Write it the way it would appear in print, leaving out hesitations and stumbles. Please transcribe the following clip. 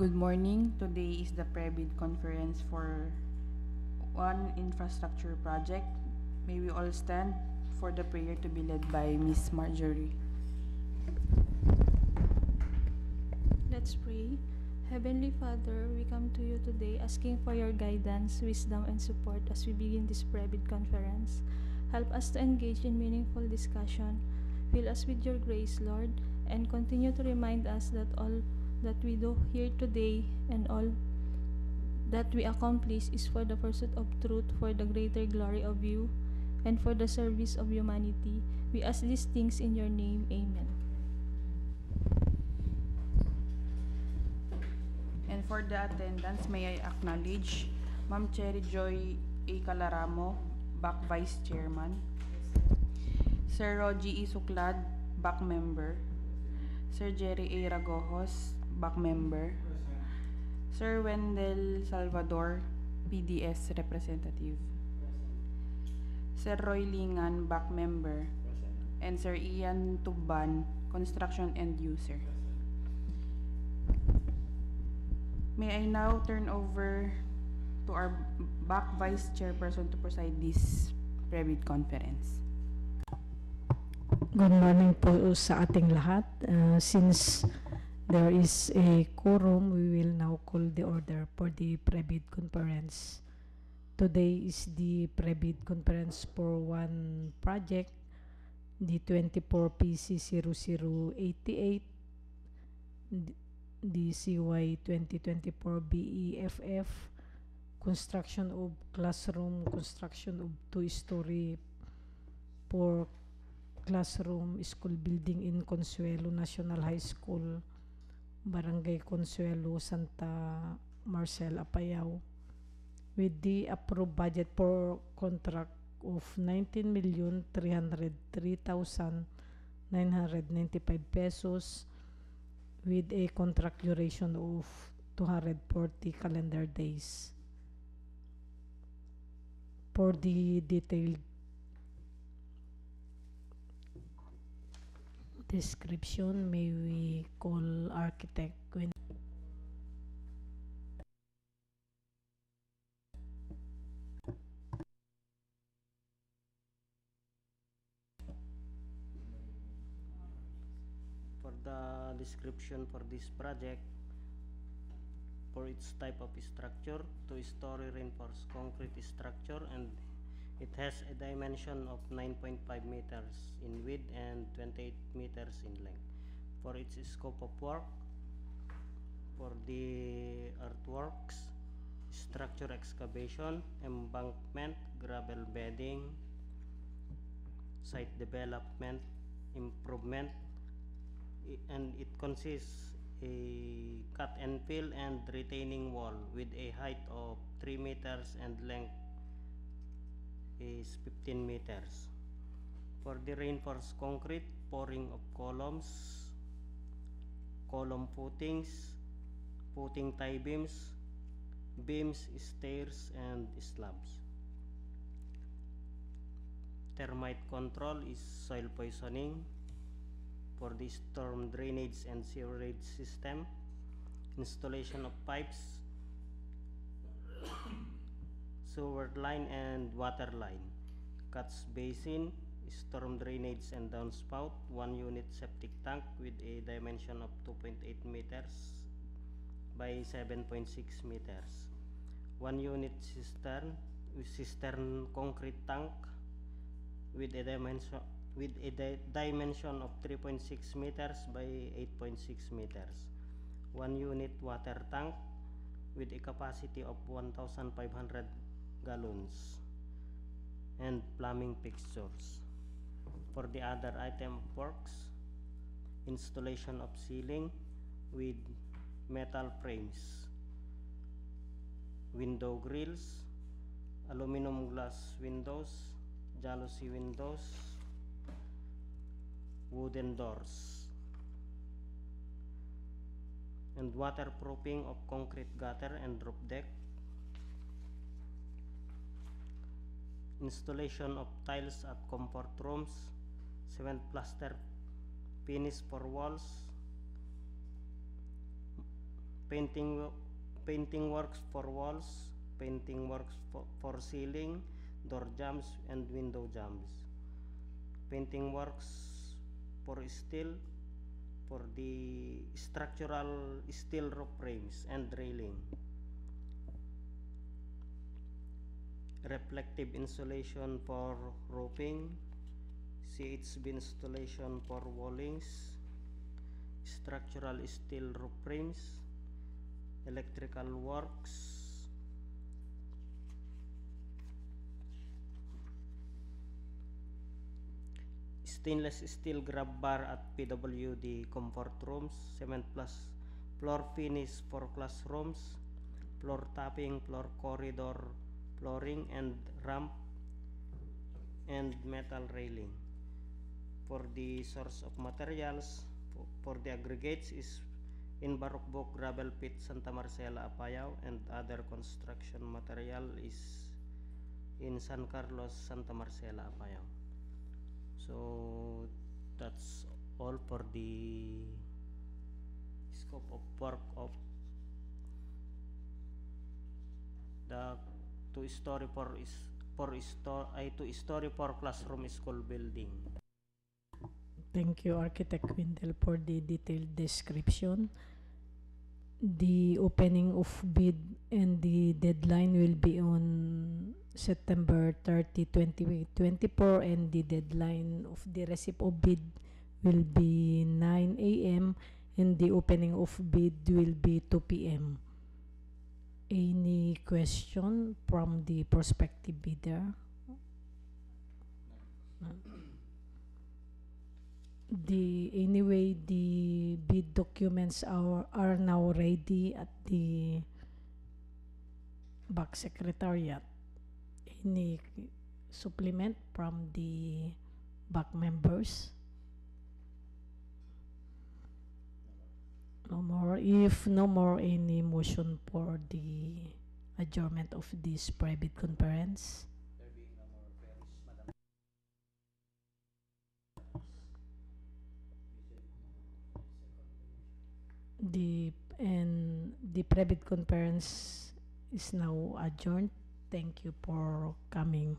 Good morning. Today is the pre-bid conference for one infrastructure project. May we all stand for the prayer to be led by Miss Marjorie. Let's pray. Heavenly Father, we come to you today asking for your guidance, wisdom, and support as we begin this pre-bid conference. Help us to engage in meaningful discussion. Fill us with your grace, Lord, and continue to remind us that all that we do here today and all that we accomplish is for the pursuit of truth, for the greater glory of you, and for the service of humanity. We ask these things in your name. Amen. And for the attendance, may I acknowledge Ma'am Cherry Joy A. Calaramo, back Vice Chairman. Sir Rogie E. Suklad, back member. Sir Jerry A. Ragojos, back member. Sir Wendell Salvador, PDS representative. Sir Roy Lingan, back member. And Sir Ian Tuban, construction end user. May I now turn over to our back Vice Chairperson to preside this pre-bid conference. Good morning po sa ating lahat. Since there is a quorum, we will now call the order for the pre-bid conference. Today is the pre-bid conference for one project, the 24PC0088, the CY 2024 BEFF, construction of classroom, construction of two-story for classroom school building in Consuelo National High School, Barangay Consuelo, Santa Marcel, Apayao, with the approved budget for contract of 19,303,995 pesos with a contract duration of 240 calendar days. For the detailed description, may we call architect Gwen. For the description for this project, for its type of structure, two-story reinforced concrete structure, and it has a dimension of 9.5 meters in width and 28 meters in length. For its scope of work, for the earthworks, structure excavation, embankment, gravel bedding, site development, improvement, and it consists a cut and fill and retaining wall with a height of 3 meters and length is 15 meters. For the reinforced concrete, pouring of columns, column footings, footing tie beams, stairs, and slabs. Termite control is soil poisoning. For the storm drainage and sewerage system, installation of pipes, sewer line and water line, catch basin, storm drainage and downspout, 1 unit septic tank with a dimension of 2.8 meters by 7.6 meters, 1 unit cistern concrete tank with a dimension of 3.6 meters by 8.6 meters, 1 unit water tank with a capacity of 1,500 gallons, and plumbing fixtures. For the other item of works, installation of ceiling with metal frames, window grills, aluminum glass windows, jalousie windows, wooden doors, and waterproofing of concrete gutter and roof deck, installation of tiles at comfort rooms, cement plaster finish for walls, painting works for walls, painting works for ceiling, door jambs and window jambs. Painting works for steel, for the structural steel roof frames and railing. Reflective insulation for roofing, CHB installation for wallings, structural steel roof frames, electrical works, stainless steel grab bar at PWD comfort rooms, cement plus floor finish for classrooms, floor tapping, floor corridor flooring and ramp, and metal railing. For the source of materials, for the aggregates is in Barukbok gravel pit Santa Marcela, Apayao, and other construction material is in San Carlos, Santa Marcela, Apayao. So that's all for the scope of work of the two-story four classroom school building. Thank you, Architect Windel, for the detailed description. The opening of bid and the deadline will be on September 30, 2024, and the deadline of the receipt of bid will be 9 a.m. and the opening of bid will be 2 p.m. Any question from the prospective bidder? No. Anyway, the bid documents are now ready at the back secretariat. Any supplement from the back members? No more. If no more, any motion for the adjournment of this private conference? The private conference is now adjourned. Thank you for coming.